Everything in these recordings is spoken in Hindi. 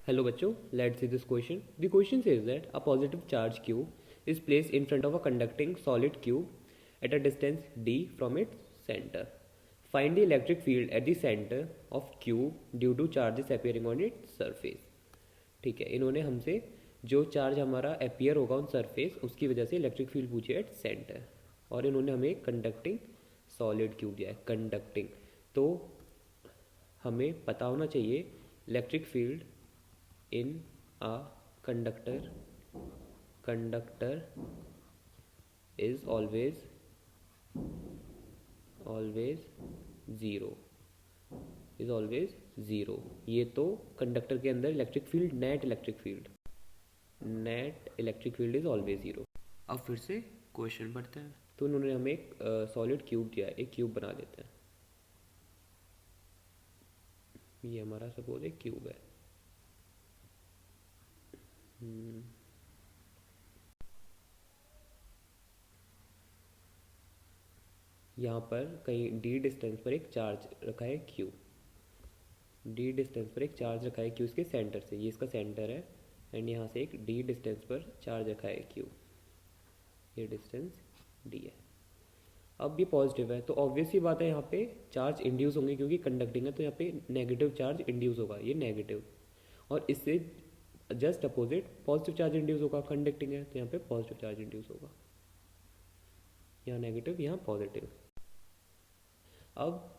Hello बच्चों, let's see this question. The question says that a positive charge q is placed in front of a conducting solid cube at a distance d from its center. Find the electric field at the center of cube due to charges appearing on its surface. ठीक है, इन्होंने हमसे जो चार्ज हमारा अपीयर होगा ऑन सरफेस उसकी वजह से इलेक्ट्रिक फील्ड पूछी एट सेंटर, और इन्होंने हमें कंडक्टिंग सॉलिड क्यूब दिया है कंडक्टिंग। तो हमें पता होना चाहिए electric field in a conductor is always zero, is always zero। ये तो कंडक्टर के अंदर electric field net electric field is always zero. अब फिर से क्वेश्चन पढ़ते हैं। तो उन्होंने हमें एक सॉलिड क्यूब दिया है, एक क्यूब बना देते हैं। ये हमारा सपोज एक क्यूब है। यहाँ पर कहीं d डिस्टेंस पर एक चार्ज रखा है q, d डिस्टेंस पर एक चार्ज रखा है q इसके सेंटर से, ये इसका सेंटर है, एंड यहाँ से एक d डिस्टेंस पर चार्ज रखा है q, ये डिस्टेंस d है। अब ये पॉजिटिव है तो ऑब्वियस ही बात है यहाँ पे चार्ज इंड्यूस होंगे, क्योंकि कंडक्टिंग है तो यहाँ पे नेगेटिव चार्ज इंड्यूस होगा, ये नेगेटिव। और इससे just opposite positive charge induce होगा, कंडक्टिंग है तो यहाँ पे पॉजिटिव चार्ज इंड्यूस होगा, यहाँ नेगेटिव यहाँ पॉजिटिव। अब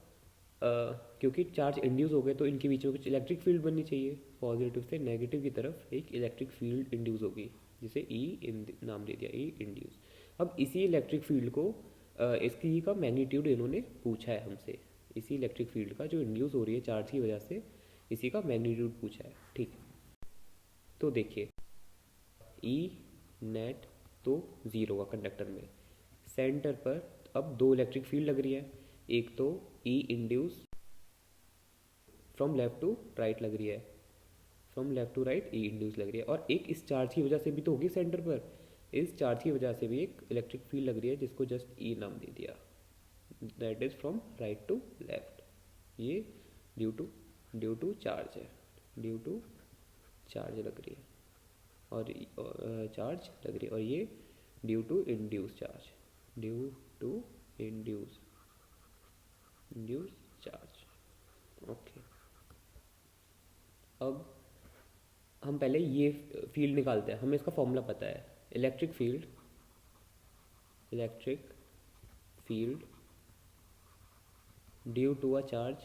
क्योंकि चार्ज इंड्यूस हो गए तो इनके बीच में कुछ इलेक्ट्रिक फील्ड बननी चाहिए, पॉजिटिव से नेगेटिव की तरफ एक इलेक्ट्रिक फील्ड इंड्यूस होगी, जिसे ई नाम दे दिया, ई इंड्यूस। अब इसी इलेक्ट्रिक फील्ड को इसकी का मैग्नीट्यूड इन्होंने पूछा है हमसे, इसी इलेक्ट्रिक फील्ड का जो इंड्यूस हो रही है चार्ज की वजह से, इसी का मैग्नीट्यूड पूछा है। ठीक है, तो देखिए ई नेट तो जीरो का कंडक्टर में, सेंटर पर अब दो इलेक्ट्रिक फील्ड लग रही है, एक तो E induce from left to right लग रही है, from left to right E induce लग रही है, और एक इस चार्ज की वजह से भी तो होगी सेंटर पर, इस चार्ज की वजह से भी एक इलेक्ट्रिक फील्ड लग रही है जिसको जस्ट ई नाम दे दिया, that is from right to left. ये ड्यू टू चार्ज है, ड्यू टू चार्ज लग रही है, और चार्ज लग रही है, और ये due to induce charge, due to induce charge. Okay, अब हम पहले ये फील्ड निकालते हैं, हमें इसका फॉर्मूला पता है, electric field due to a charge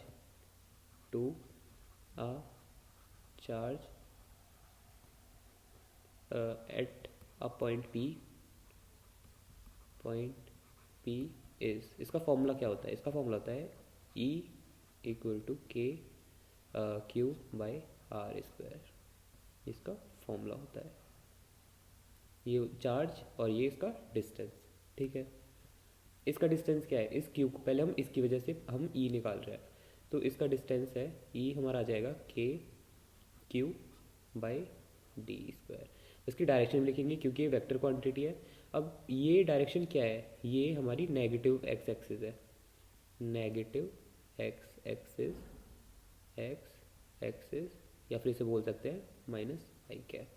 at a point P is, इसका फॉर्मूला क्या होता है, इसका फॉर्मूला होता है E equal to k q by r square, इसका फॉर्मूला होता है, ये चार्ज और ये इसका डिस्टेंस। ठीक है, इसका डिस्टेंस क्या है, इस क्यू को पहले हम इसकी वजह से हम ई निकाल रहे हैं, तो इसका डिस्टेंस है ई हमारा आ जाएगा के क्यू बाई डी स्क्वायर। इसकी डायरेक्शन लिखेंगे क्योंकि ये वेक्टर क्वांटिटी है। अब ये डायरेक्शन क्या है, ये हमारी नेगेटिव एक्स एक्सिस है, नेगेटिव एक्स एक्सिस या फिर इसे बोल सकते हैं माइनस आई कैप,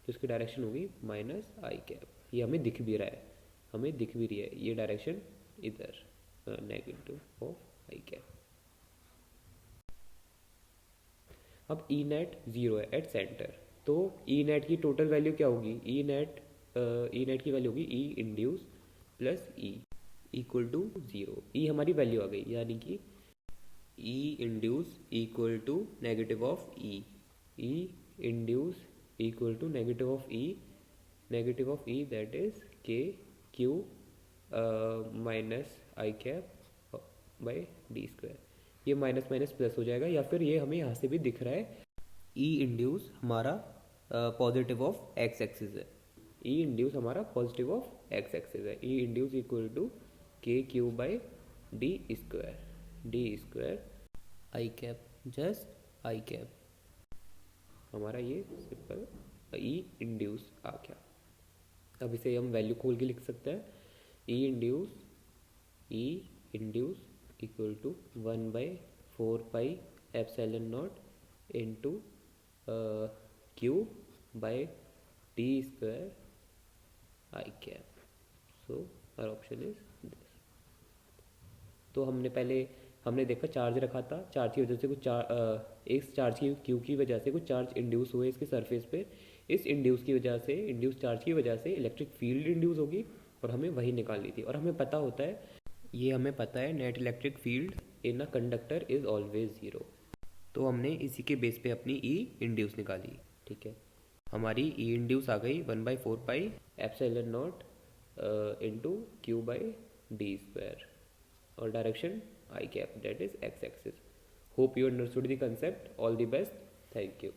तो इसकी डायरेक्शन होगी माइनस आई कैप। ये हमें दिख भी रहा है, हमें दिख भी रही है ये डायरेक्शन इधर, नेगेटिव ऑफ आई कैप। अब ई नेट जीरो है एट सेंटर, तो ई नेट की टोटल वैल्यू क्या होगी, ई नेट की वैल्यू होगी E induce plus E equal to zero. E हमारी वैल्यू आ गई, यानी कि E induce equal to negative of E induce equal to negative of E that is K Q minus I cap by D square. ये माइनस माइनस प्लस हो जाएगा, या फिर ये हमें यहाँ से भी दिख रहा है ई इंड्यूस हमारा पॉजिटिव ऑफ एक्स एक्सिस है, ई इंड्यूस हमारा पॉजिटिव ऑफ एक्स एक्सिस है, ई induce equal to k q by D square I cap, just I cap, हमारा ये सिंपल ई इंड्यूस आ गया। अब इसे हम वैल्यू खोल के लिख सकते हैं, E induce equal to 1/4 pi epsilon naught into Q by D square I cap. So our option is this. तो हमने देखा चार्ज रखा था, चार्ज की वजह से इस चार्ज की क्यू की वजह से कुछ चार्ज इंड्यूस हुए इसके सरफेस पे। इस इंड्यूस चार्ज की वजह से इलेक्ट्रिक फील्ड इंड्यूस होगी और हमें वही निकालनी थी। और हमें पता है net electric field in a conductor is always zero. तो हमने इसी के बेस पे अपनी ई इंड्यूस निकाली। ठीक है, हमारी ई इंड्यूस आ गई 1/4 pi epsilon naught into q by D square और direction i cap, that is x axis. Hope you understood the concept. All the best. Thank you.